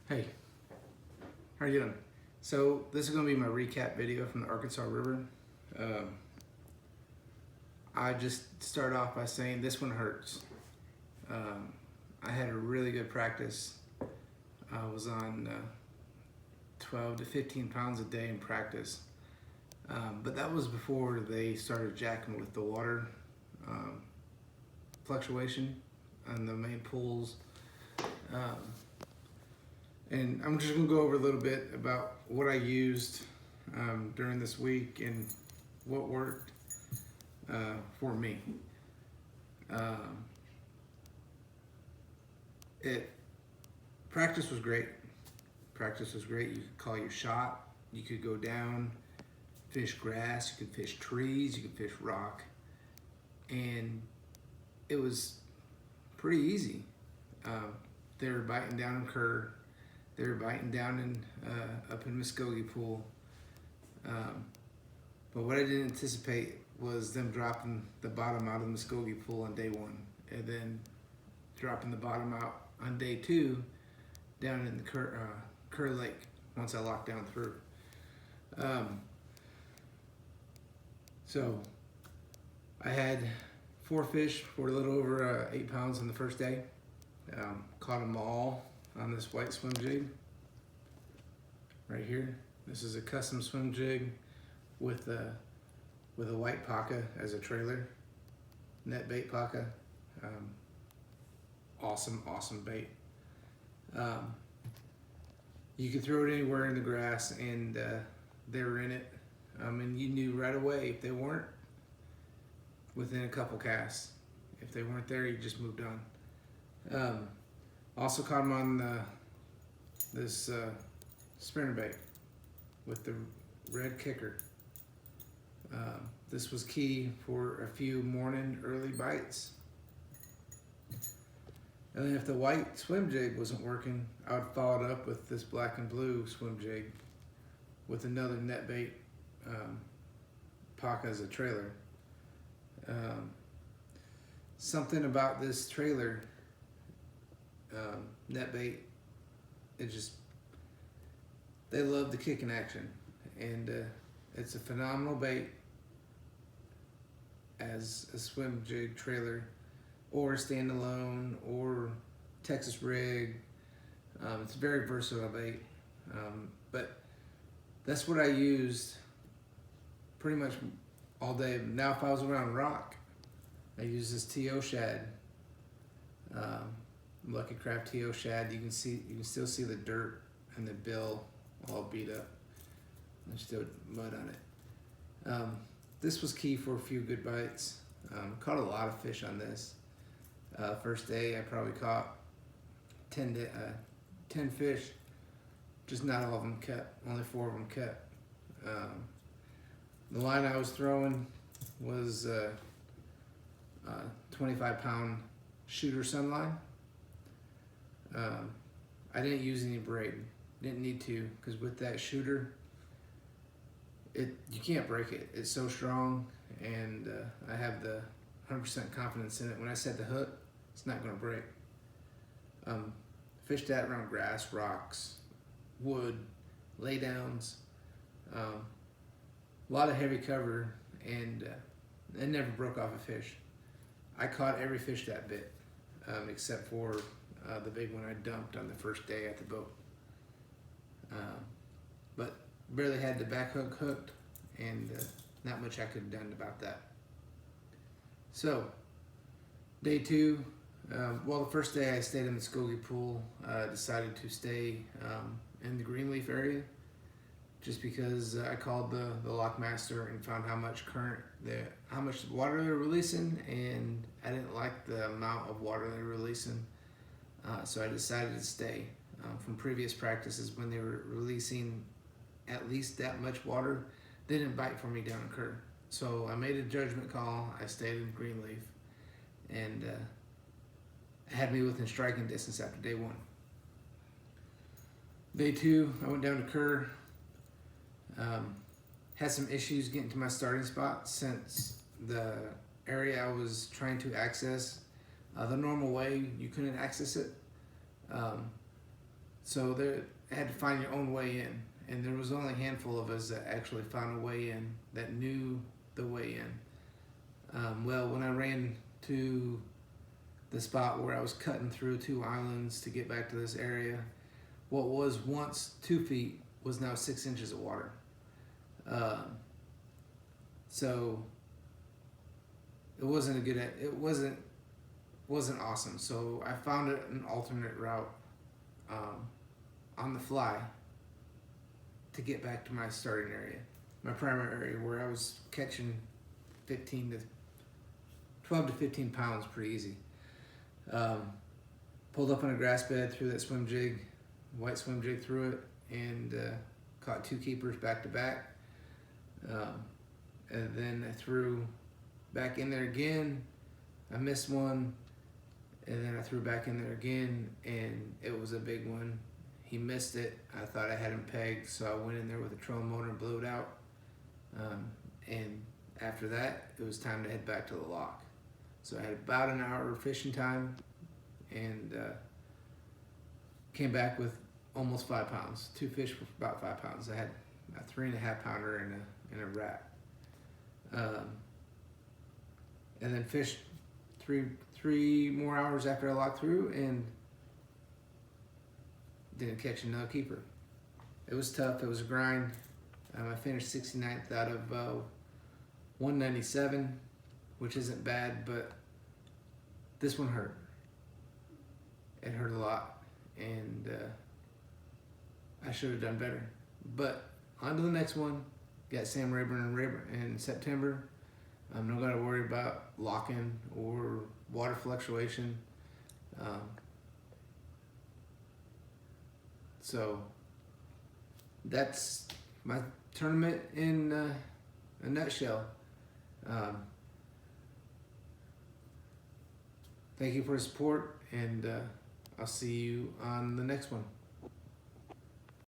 Hey, how are you doing? So this is going to be my recap video from the Arkansas River. Um, I just start off by saying this one hurts. I had a really good practice. I was on 12 to 15 pounds a day in practice. But that was before they started jacking with the water um, fluctuation on the main pools. And I'm just gonna go over a little bit about what I used during this week and what worked for me. Um, it practice was great. Practice was great. You could call your shot. You could go down, fish grass. You could fish trees. You could fish rock, and it was pretty easy. They were biting down in Kerr. They were biting down in up in Muskogee Pool. But what I didn't anticipate was them dropping the bottom out of the Muskogee Pool on day one, and then dropping the bottom out on day two down in the Kerr Lake once I locked down through. So I had 4 fish for a little over 8 pounds on the first day. Caught them all on this white swim jig right here. This is a custom swim jig with a white paca as a trailer, net bait paca. Awesome bait. You could throw it anywhere in the grass and they were in it. And you knew right away if they weren't within a couple casts. If they weren't there, you just moved on. Also caught them on this spinnerbait with the red kicker. This was key for a few morning early bites. And then if the white swim jig wasn't working, I would follow it up with this black and blue swim jig with another net bait paca as a trailer. Something about this trailer net bait, they love the kick in action, and it's a phenomenal bait as a swim jig trailer or standalone or Texas rig. It's a very versatile bait, but that's what I used pretty much all day. Now if I was around rock, I use this T.O. shad, Lucky Craft T.O. shad. You can still see the dirt and the bill all beat up. There's still mud on it. This was key for a few good bites. Caught a lot of fish on this. First day I probably caught 10 fish. Just not all of them kept. Only 4 of them kept. The line I was throwing was 25-pound shooter sunline. I didn't use any braid. Didn't need to, because with that shooter, you can't break it. It's so strong, and I have the 100% confidence in it. When I set the hook, it's not going to break. Fished that around grass, rocks, wood, laydowns, a lot of heavy cover, and it never broke off a fish. I caught every fish that bit, except for the big one I dumped on the first day at the boat. But barely had the back hook hooked, and not much I could have done about that. So, day 2, well, the first day I stayed in the Muskogee Pool. Decided to stay in the Greenleaf area, just because I called the Lockmaster and found how much how much water they were releasing, and I didn't like the amount of water they were releasing. So I decided to stay. From previous practices, when they were releasing at least that much water, they didn't bite for me down in Kerr. So I made a judgment call. I stayed in Greenleaf, and had me within striking distance after day 1. Day 2, I went down to Kerr. Had some issues getting to my starting spot since the area I was trying to access, the normal way, you couldn't access it. So there had to find your own way in, and there was only a handful of us that actually found a way in, that knew the way in. Well, when I ran to the spot where I was cutting through 2 islands to get back to this area, what was once 2 feet was now 6 inches of water. So it wasn't a good. It wasn't awesome. So I found an alternate route on the fly to get back to my starting area, my primary area, where I was catching 12 to 15 pounds pretty easy. Pulled up on a grass bed, threw that swim jig, white swim jig through it, and caught 2 keepers back to back. And then I threw back in there again. I missed one, and then I threw back in there again, and it was a big one. He missed it. I thought I had him pegged, so I went in there with a trolling motor and blew it out. And after that, it was time to head back to the lock. So I had about an hour of fishing time, and came back with almost 5 pounds. 2 fish for about 5 pounds. I had a 3.5 pounder and a rat. And then fished three more hours after I locked through, and didn't catch another keeper. It was tough. It was a grind. I finished 69th out of 197, which isn't bad, but this one hurt. It hurt a lot, and I should have done better. But on to the next one. Got Sam Rayburn in September. I'm not got to worry about locking or water fluctuation. So that's my tournament in a nutshell. Thank you for the support, and I'll see you on the next one.